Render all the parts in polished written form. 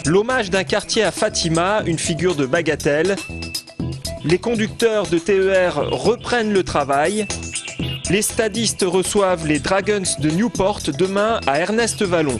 L'hommage d'un quartier à Fatima, une figure de bagatelle. Les conducteurs de TER reprennent le travail. Les stadistes reçoivent les Dragons de Newport demain à Ernest Vallon.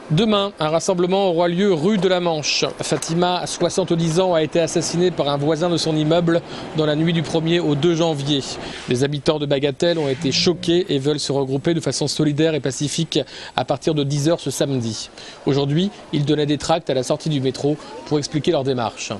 Demain, un rassemblement aura lieu rue de la Manche. Fatima, 70 ans, a été assassinée par un voisin de son immeuble dans la nuit du 1er au 2 janvier. Les habitants de Bagatelle ont été choqués et veulent se regrouper de façon solidaire et pacifique à partir de 10h ce samedi. Aujourd'hui, ils donnaient des tracts à la sortie du métro pour expliquer leur démarche.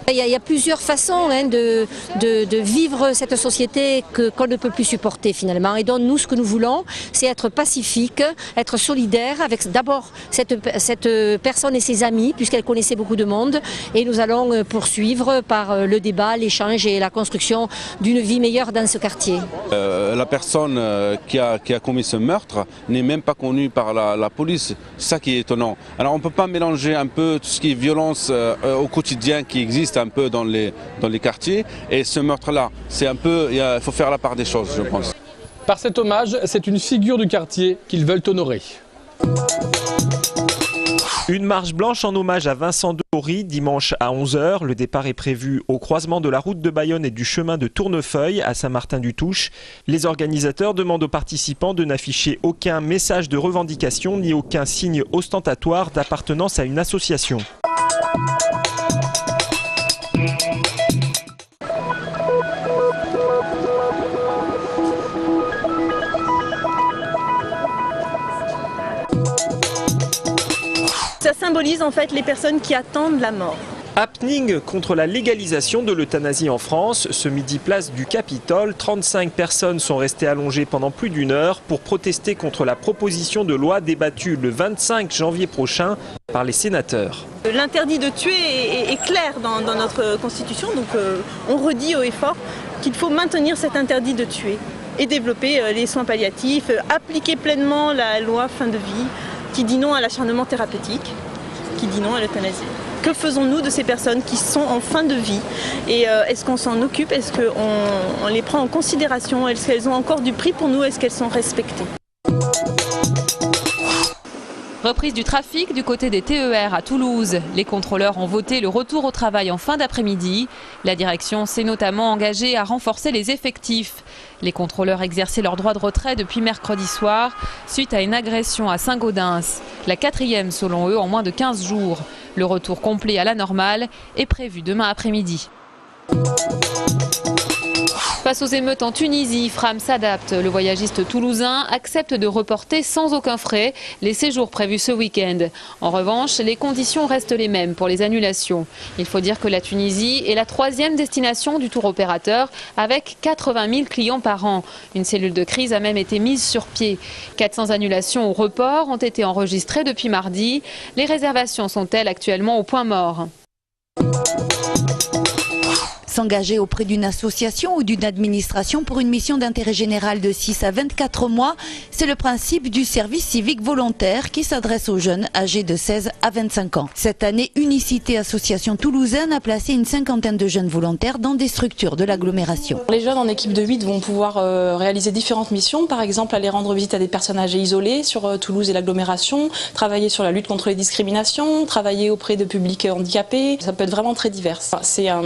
Il y a plusieurs façons de vivre cette société qu'on ne peut plus supporter finalement. Et donc nous, ce que nous voulons, c'est être pacifique, être solidaire avec d'abord cette personne et ses amis, puisqu'elle connaissait beaucoup de monde. Et nous allons poursuivre par le débat, l'échange et la construction d'une vie meilleure dans ce quartier. La personne qui a commis ce meurtre n'est même pas connue par la police. C'est ça qui est étonnant. Alors on ne peut pas mélanger un peu tout ce qui est violence au quotidien qui existe un peu dans les quartiers et ce meurtre-là. C'est un peu, il faut faire la part des choses, je pense. Par cet hommage, c'est une figure du quartier qu'ils veulent honorer. Une marche blanche en hommage à Vincent de Horry dimanche à 11h. Le départ est prévu au croisement de la route de Bayonne et du chemin de Tournefeuille à Saint-Martin-du-Touche. Les organisateurs demandent aux participants de n'afficher aucun message de revendication ni aucun signe ostentatoire d'appartenance à une association. Ça symbolise en fait les personnes qui attendent la mort. Happening contre la légalisation de l'euthanasie en France. Ce midi, place du Capitole, 35 personnes sont restées allongées pendant plus d'une heure pour protester contre la proposition de loi débattue le 25 janvier prochain par les sénateurs. L'interdit de tuer est clair dans notre Constitution, donc on redit haut et fort qu'il faut maintenir cet interdit de tuer et développer les soins palliatifs, appliquer pleinement la loi fin de vie qui dit non à l'acharnement thérapeutique, qui dit non à l'euthanasie. Que faisons-nous de ces personnes qui sont en fin de vie et est-ce qu'on s'en occupe? Est-ce qu'on les prend en considération? Est-ce qu'elles ont encore du prix pour nous? Est-ce qu'elles sont respectées? Reprise du trafic du côté des TER à Toulouse. Les contrôleurs ont voté le retour au travail en fin d'après-midi. La direction s'est notamment engagée à renforcer les effectifs. Les contrôleurs exerçaient leur droit de retrait depuis mercredi soir suite à une agression à Saint-Gaudens. La 4e selon eux en moins de 15 jours. Le retour complet à la normale est prévu demain après-midi. Face aux émeutes en Tunisie, Fram s'adapte. Le voyagiste toulousain accepte de reporter sans aucun frais les séjours prévus ce week-end. En revanche, les conditions restent les mêmes pour les annulations. Il faut dire que la Tunisie est la 3e destination du tour opérateur avec 80 000 clients par an. Une cellule de crise a même été mise sur pied. 400 annulations ou reports ont été enregistrées depuis mardi. Les réservations sont-elles actuellement au point mort ? S'engager auprès d'une association ou d'une administration pour une mission d'intérêt général de 6 à 24 mois, c'est le principe du service civique volontaire qui s'adresse aux jeunes âgés de 16 à 25 ans. Cette année, Unicité Association Toulousaine a placé une 50aine de jeunes volontaires dans des structures de l'agglomération. Les jeunes en équipe de 8 vont pouvoir réaliser différentes missions, par exemple aller rendre visite à des personnes âgées isolées sur Toulouse et l'agglomération, travailler sur la lutte contre les discriminations, travailler auprès de publics handicapés. Ça peut être vraiment très divers. C'est un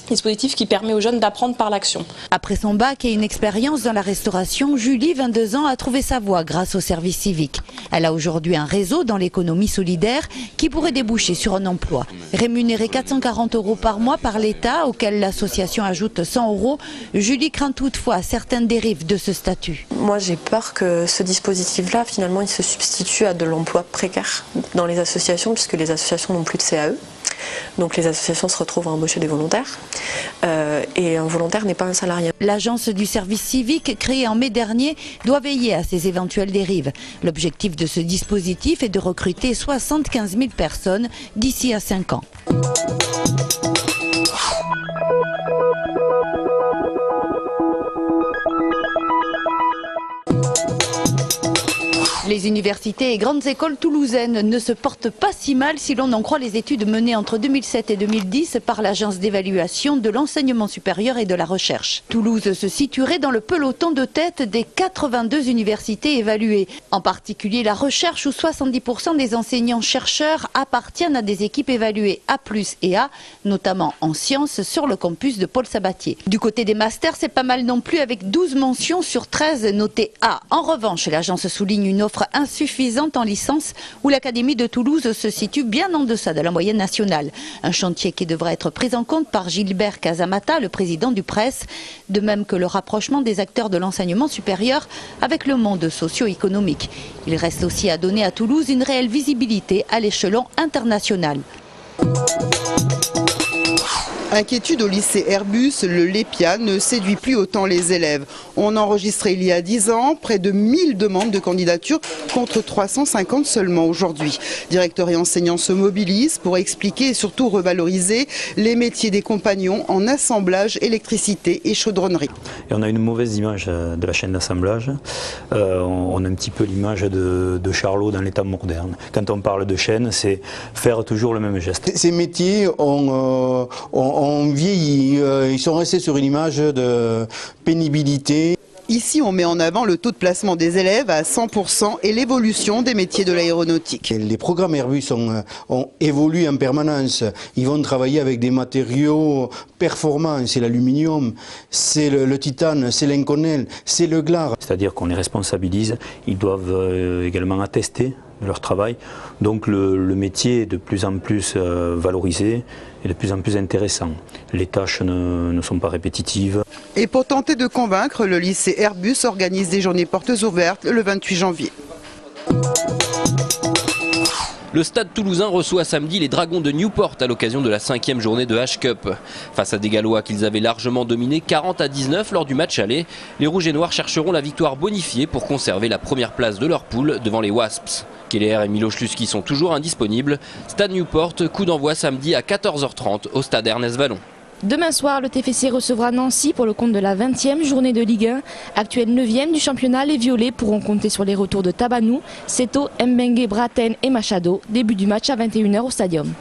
dispositif qui permet aux jeunes d'apprendre par l'action. Après son bac et une expérience dans la restauration, Julie, 22 ans, a trouvé sa voie grâce au service civique. Elle a aujourd'hui un réseau dans l'économie solidaire qui pourrait déboucher sur un emploi. Rémunérée 440 € par mois par l'État, auquel l'association ajoute 100 €, Julie craint toutefois certaines dérives de ce statut. Moi, j'ai peur que ce dispositif-là, finalement, il se substitue à de l'emploi précaire dans les associations, puisque les associations n'ont plus de CAE. Donc les associations se retrouvent à embaucher des volontaires et un volontaire n'est pas un salarié. L'agence du service civique, créée en mai dernier, doit veiller à ces éventuelles dérives. L'objectif de ce dispositif est de recruter 75 000 personnes d'ici à 5 ans. Les universités et grandes écoles toulousaines ne se portent pas si mal si l'on en croit les études menées entre 2007 et 2010 par l'Agence d'évaluation de l'enseignement supérieur et de la recherche. Toulouse se situerait dans le peloton de tête des 82 universités évaluées. En particulier la recherche où 70% des enseignants-chercheurs appartiennent à des équipes évaluées A+ et A, notamment en sciences sur le campus de Paul Sabatier. Du côté des masters, c'est pas mal non plus avec 12 mentions sur 13 notées A. En revanche, l'agence souligne une offre insuffisante en licence où l'Académie de Toulouse se situe bien en deçà de la moyenne nationale. Un chantier qui devra être pris en compte par Gilbert Casamata, le président du PRES, de même que le rapprochement des acteurs de l'enseignement supérieur avec le monde socio-économique. Il reste aussi à donner à Toulouse une réelle visibilité à l'échelon international. Inquiétude au lycée Airbus, le LEPIA ne séduit plus autant les élèves. On enregistrait il y a 10 ans près de 1000 demandes de candidature contre 350 seulement aujourd'hui. Directeurs et enseignants se mobilisent pour expliquer et surtout revaloriser les métiers des compagnons en assemblage, électricité et chaudronnerie. Et on a une mauvaise image de la chaîne d'assemblage. On a un petit peu l'image de Charlot dans l'état moderne. Quand on parle de chaîne, c'est faire toujours le même geste. Ces métiers ont vieilli, ils sont restés sur une image de pénibilité. Ici, on met en avant le taux de placement des élèves à 100% et l'évolution des métiers de l'aéronautique. Les programmes Airbus ont évolué en permanence. Ils vont travailler avec des matériaux performants. C'est l'aluminium, c'est le titane, c'est l'inconel, c'est le glas. C'est-à-dire qu'on les responsabilise, ils doivent également attester de leur travail. Donc le métier est de plus en plus valorisé et de plus en plus intéressant. Les tâches ne sont pas répétitives. Et pour tenter de convaincre, le lycée Airbus organise des journées portes ouvertes le 28 janvier. Le Stade Toulousain reçoit samedi les Dragons de Newport à l'occasion de la 5e journée de H-Cup. Face à des Gallois qu'ils avaient largement dominés 40-19 lors du match aller, les Rouges et Noirs chercheront la victoire bonifiée pour conserver la première place de leur poule devant les Wasps. Keller et Miloš Luski sont toujours indisponibles. Stade Newport, coup d'envoi samedi à 14h30 au Stade Ernest Vallon. Demain soir, le TFC recevra Nancy pour le compte de la 20e journée de Ligue 1. Actuel 9e du championnat, les Violets pourront compter sur les retours de Tabanou, Seto, Mbengue, Braten et Machado. Début du match à 21h au Stadium.